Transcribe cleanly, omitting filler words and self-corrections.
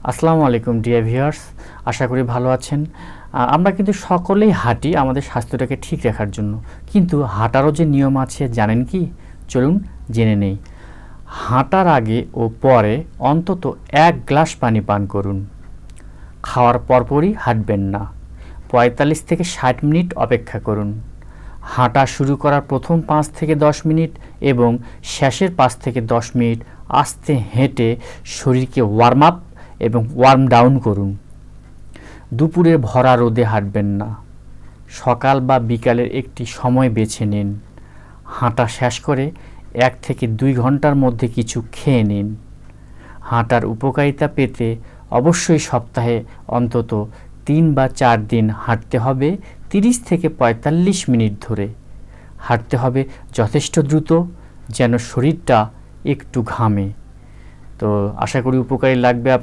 আসসালামু আলাইকুম dear viewers, আশা করি ভালো আছেন। আমরা কিন্তু সকলেই হাঁটি আমাদের স্বাস্থ্যটাকে ঠিক রাখার জন্য, কিন্তু হাঁটারও যে নিয়ম আছে জানেন কি? চলুন জেনে নেই। হাঁটার আগে ও পরে অন্তত 1 গ্লাস পানি পান করুন। খাওয়ার পরপরই হাঁটবেন না, 45 থেকে 60 মিনিট অপেক্ষা করুন। হাঁটা শুরু করার প্রথম 5 থেকে 10 মিনিট এবং শেষের 5 থেকে 10 মিনিট আস্তে হেঁটে শরীরকে ওয়ার্ম আপ এবং ওয়ার্ম ডাউন করুন। দুপুরের ভরা রোদে হাঁটবেন না, সকাল বা বিকালের একটি সময় বেছে নিন। হাঁটা শেষ করে 1 থেকে 2 ঘন্টার মধ্যে কিছু খেয়ে নিন। হাঁটার উপকারিতা পেতে অবশ্যই সপ্তাহে অন্তত 3 বা 4 দিন হাঁটতে হবে। 30 থেকে 45 মিনিট ধরে হাঁটতে হবে, যথেষ্ট দ্রুত, যেন শরীরটা একটু ঘামে। তো আশা করি উপকারী লাগবে আপনার।